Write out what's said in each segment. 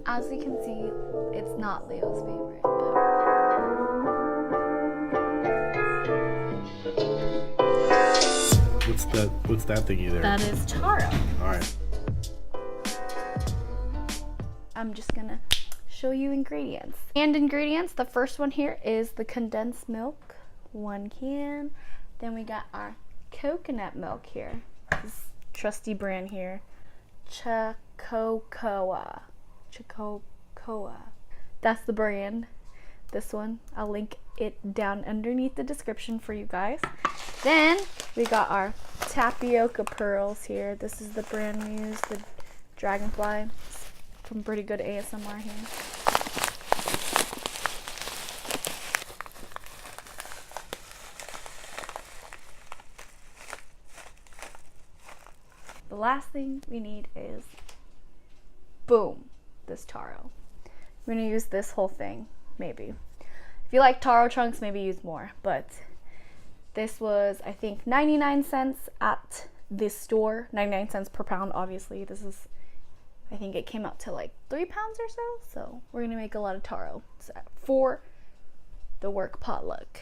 As you can see, it's not Leo's favorite, but... What's that thingy there? That is taro. Alright. I'm just gonna show you ingredients. And ingredients, the first one here is the condensed milk, 1 can. Then we got our coconut milk here. This trusty brand here. Chococoa. That's the brand. This one, I'll link it down underneath the description for you guys. Then we got our tapioca pearls here. This is the brand we use, the Dragonfly. Some pretty good ASMR here. The last thing we need is, boom, this taro. We're gonna use this whole thing, maybe. If you like taro chunks, maybe use more, but this was, I think, 99 cents at this store. 99 cents per pound, obviously. This is, I think it came out to like 3 pounds or so. So we're gonna make a lot of taro for the work potluck.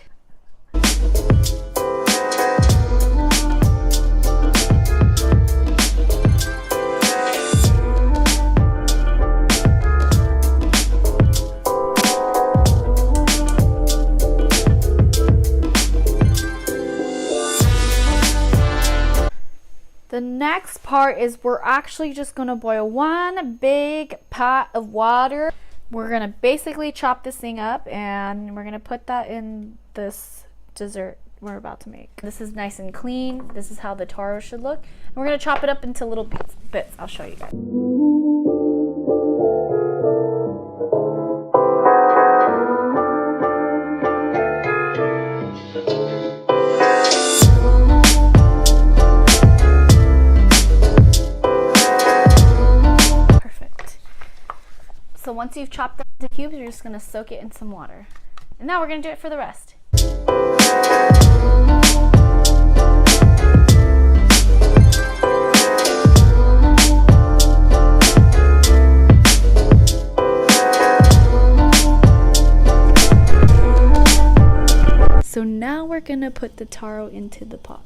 The next part is we're actually just gonna boil 1 big pot of water. We're gonna basically chop this thing up and we're gonna put that in this dessert we're about to make. This is nice and clean. This is how the taro should look. And we're gonna chop it up into little bits. I'll show you guys. So once you've chopped that into cubes, you're just gonna soak it in some water. And now we're gonna do it for the rest. So now we're gonna put the taro into the pot.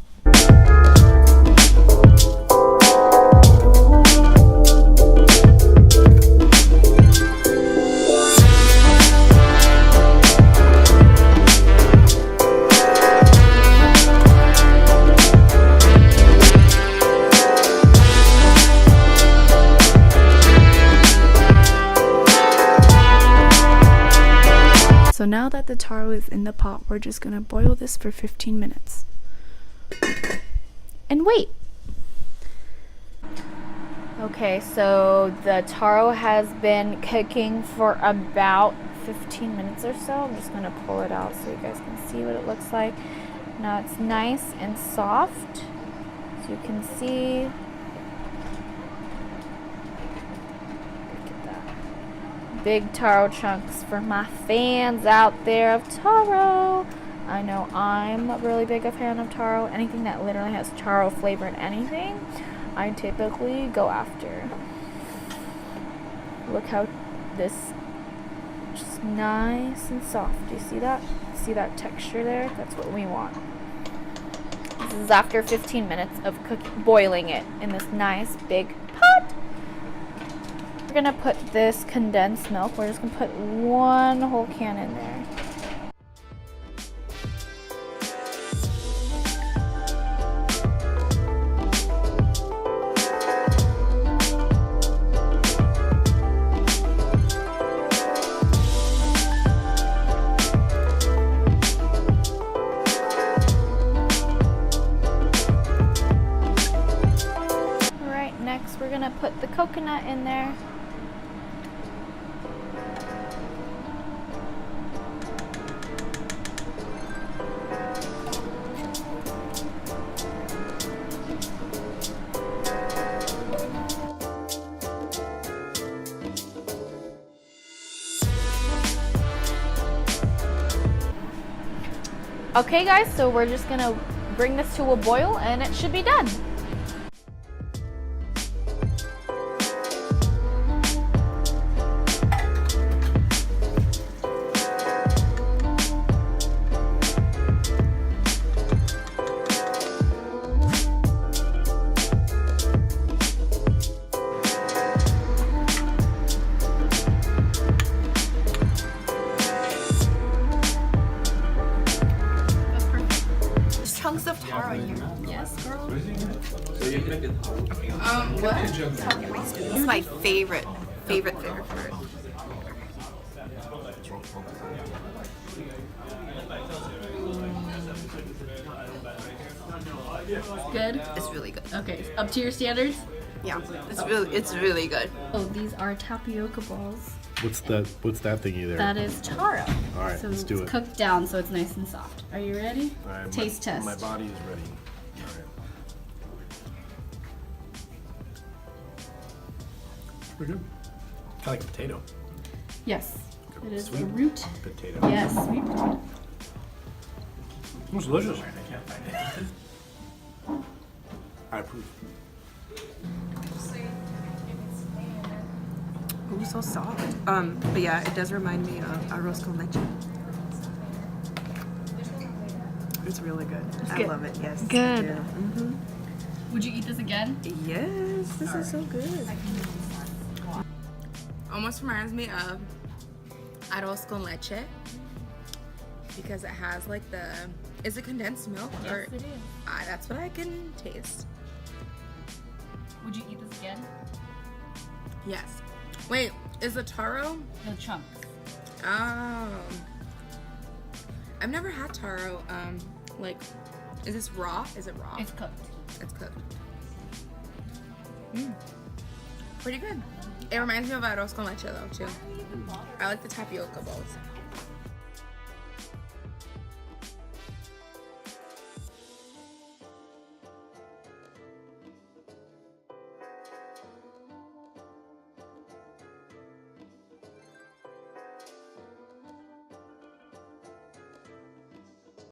So now that the taro is in the pot, we're just gonna boil this for 15 minutes. And wait! Okay, so the taro has been cooking for about 15 minutes or so. I'm just gonna pull it out so you guys can see what it looks like. Now it's nice and soft, so you can see. Big taro chunks for my fans out there of taro. I know I'm a really big fan of taro. Anything that literally has taro flavor in anything, I typically go after. Look how this just nice and soft. Do you see that? See that texture there? That's what we want. This is after 15 minutes of boiling it in this nice big pot. We're gonna put this condensed milk. We're just gonna put 1 whole can in there. All right, next we're gonna put the coconut in there. Okay guys, so we're just gonna bring this to a boil and it should be done. What? This is my favorite. Good? It's really good. Okay, up to your standards? Yeah, it's really good. Oh, these are tapioca balls. What's that thingy there? That is taro. All right, so let's do it's it. cooked down so it's nice and soft. Are you ready? All right, Taste test. My body is ready. All right. Pretty good. Kind of like potato. Yes. It is Sweet a root. Potato. Yes, sweet potato. It's delicious. I approve. Ooh, so soft. But yeah, it does remind me of arroz con leche. It's really good. I good. love it. Yes. Good. Mm-hmm. Would you eat this again? Yes, this is so good. Almost reminds me of arroz con leche because it has like the. Is it condensed milk? Or, Yes, it is. that's what I can taste. Would you eat this again? Yes. Wait, is the taro? The chunks. Oh. I've never had taro. Like, is this raw? Is it raw? It's cooked. It's cooked. Pretty good. It reminds me of arroz con leche though too. I like the tapioca balls.